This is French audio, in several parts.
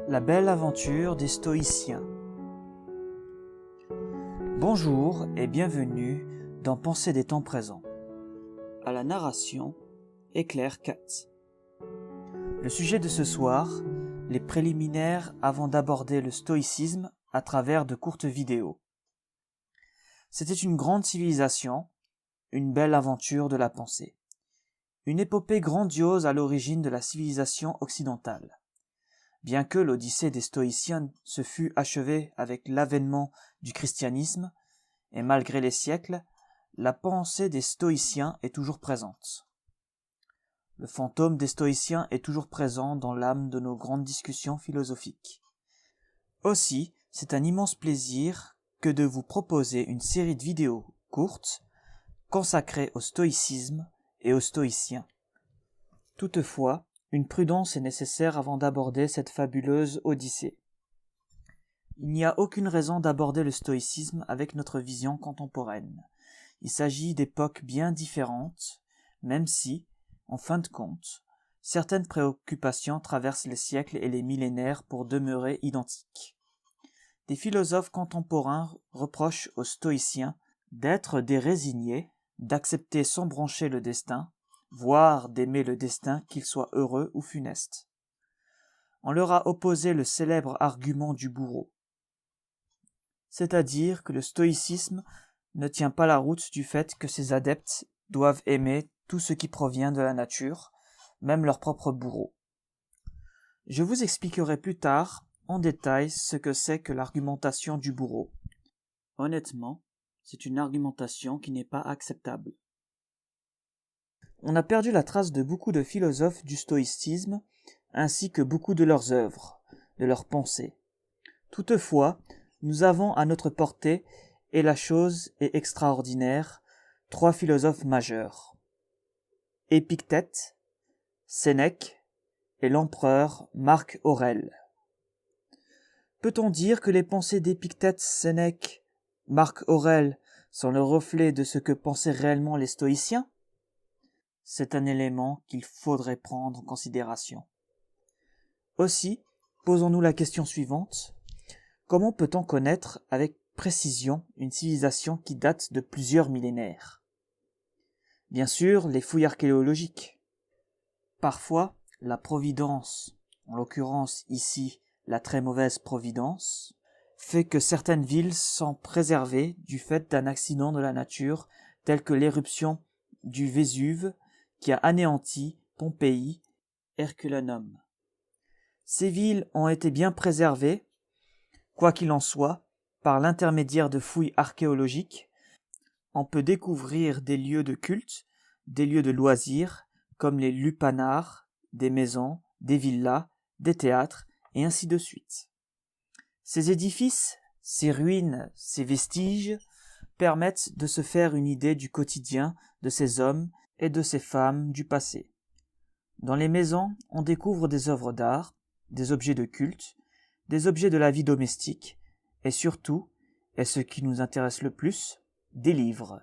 La belle aventure des Stoïciens. Bonjour et bienvenue dans Pensée des temps présents. À la narration, Éclair Katz. Le sujet de ce soir, les préliminaires avant d'aborder le stoïcisme à travers de courtes vidéos. C'était une grande civilisation, une belle aventure de la pensée. Une épopée grandiose à l'origine de la civilisation occidentale. Bien que l'Odyssée des Stoïciens se fût achevée avec l'avènement du christianisme, et malgré les siècles, la pensée des Stoïciens est toujours présente. Le fantôme des Stoïciens est toujours présent dans l'âme de nos grandes discussions philosophiques. Aussi, c'est un immense plaisir que de vous proposer une série de vidéos courtes consacrées au stoïcisme et aux Stoïciens. Toutefois, une prudence est nécessaire avant d'aborder cette fabuleuse odyssée. Il n'y a aucune raison d'aborder le stoïcisme avec notre vision contemporaine. Il s'agit d'époques bien différentes, même si, en fin de compte, certaines préoccupations traversent les siècles et les millénaires pour demeurer identiques. Des philosophes contemporains reprochent aux stoïciens d'être des résignés, d'accepter sans broncher le destin, voire d'aimer le destin, qu'il soit heureux ou funeste. On leur a opposé le célèbre argument du bourreau, c'est-à-dire que le stoïcisme ne tient pas la route du fait que ses adeptes doivent aimer tout ce qui provient de la nature, même leur propre bourreau. Je vous expliquerai plus tard en détail ce que c'est que l'argumentation du bourreau. Honnêtement, c'est une argumentation qui n'est pas acceptable. On a perdu la trace de beaucoup de philosophes du stoïcisme, ainsi que beaucoup de leurs œuvres, de leurs pensées. Toutefois, nous avons à notre portée, et la chose est extraordinaire, 3 philosophes majeurs. Épictète, Sénèque et l'empereur Marc Aurèle. Peut-on dire que les pensées d'Épictète, Sénèque, Marc Aurèle sont le reflet de ce que pensaient réellement les stoïciens ? C'est un élément qu'il faudrait prendre en considération. Aussi, posons-nous la question suivante. Comment peut-on connaître avec précision une civilisation qui date de plusieurs millénaires ? Bien sûr, les fouilles archéologiques. Parfois, la providence, en l'occurrence ici la très mauvaise providence, fait que certaines villes sont préservées du fait d'un accident de la nature tel que l'éruption du Vésuve qui a anéanti Pompéi, Herculanum. Ces villes ont été bien préservées, quoi qu'il en soit, par l'intermédiaire de fouilles archéologiques. On peut découvrir des lieux de culte, des lieux de loisirs, comme les lupanars, des maisons, des villas, des théâtres, et ainsi de suite. Ces édifices, ces ruines, ces vestiges permettent de se faire une idée du quotidien de ces hommes et de ces femmes du passé. Dans les maisons, on découvre des œuvres d'art, des objets de culte, des objets de la vie domestique, et surtout, et ce qui nous intéresse le plus, des livres.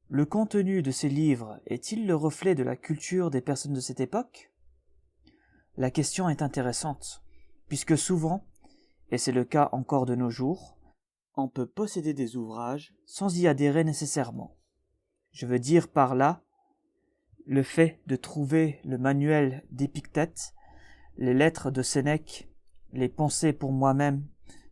Le contenu de ces livres est-il le reflet de la culture des personnes de cette époque ? La question est intéressante, puisque souvent, et c'est le cas encore de nos jours, on peut posséder des ouvrages sans y adhérer nécessairement. Je veux dire par là, le fait de trouver le manuel d'Épictète, les lettres de Sénèque, les pensées pour moi-même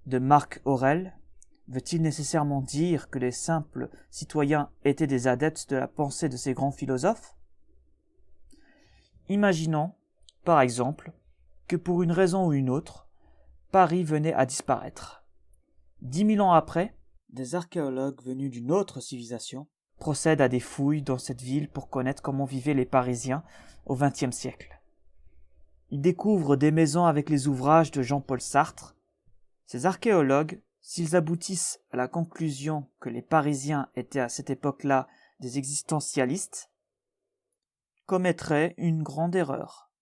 de Marc Aurèle, veut-il nécessairement dire que les simples citoyens étaient des adeptes de la pensée de ces grands philosophes ? Imaginons, par exemple, que pour une raison ou une autre, Paris venait à disparaître. 10 000 ans après, des archéologues venus d'une autre civilisation procèdent à des fouilles dans cette ville pour connaître comment vivaient les Parisiens au XXe siècle. Ils découvrent des maisons avec les ouvrages de Jean-Paul Sartre. Ces archéologues, s'ils aboutissent à la conclusion que les Parisiens étaient à cette époque-là des existentialistes, commettraient une grande erreur.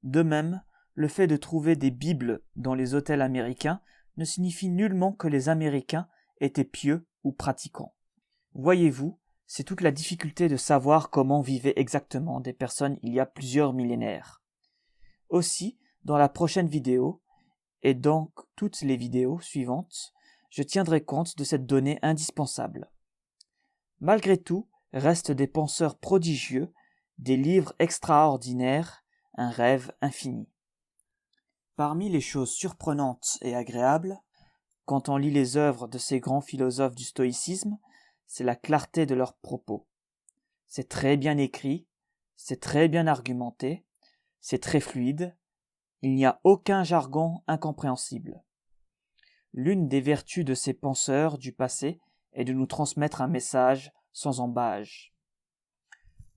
De même, le fait de trouver des bibles dans les hôtels américains ne signifie nullement que les Américains étaient pieux ou pratiquants. Voyez-vous, c'est toute la difficulté de savoir comment vivaient exactement des personnes il y a plusieurs millénaires. Aussi, Dans la prochaine vidéo, et dans toutes les vidéos suivantes, je tiendrai compte de cette donnée indispensable. Malgré tout, restent des penseurs prodigieux, des livres extraordinaires, un rêve infini. Parmi les choses surprenantes et agréables, quand on lit les œuvres de ces grands philosophes du stoïcisme, c'est la clarté de leurs propos. C'est très bien écrit, c'est très bien argumenté, c'est très fluide, il n'y a aucun jargon incompréhensible. L'une des vertus de ces penseurs du passé est de nous transmettre un message sans embâge.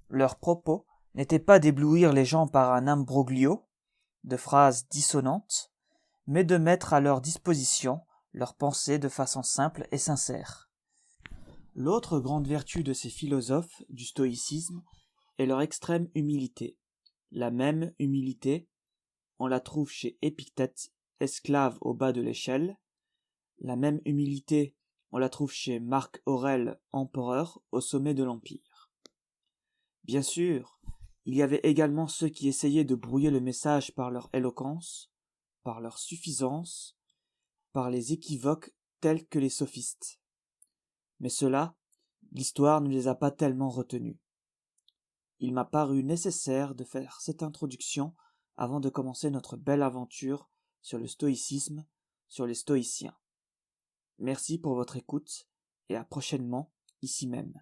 Leurs propos n'étaient pas d'éblouir les gens par un imbroglio de phrases dissonantes, mais de mettre à leur disposition leurs pensées de façon simple et sincère. L'autre grande vertu de ces philosophes du stoïcisme est leur extrême humilité. La même humilité, on la trouve chez Épictète, esclave au bas de l'échelle. La même humilité, on la trouve chez Marc Aurèle, empereur, au sommet de l'Empire. Bien sûr, il y avait également ceux qui essayaient de brouiller le message par leur éloquence, par leur suffisance, par les équivoques tels que les sophistes. Mais ceux-là, l'histoire ne les a pas tellement retenus. Il m'a paru nécessaire de faire cette introduction avant de commencer notre belle aventure sur le stoïcisme, sur les stoïciens. Merci pour votre écoute et à prochainement, ici même.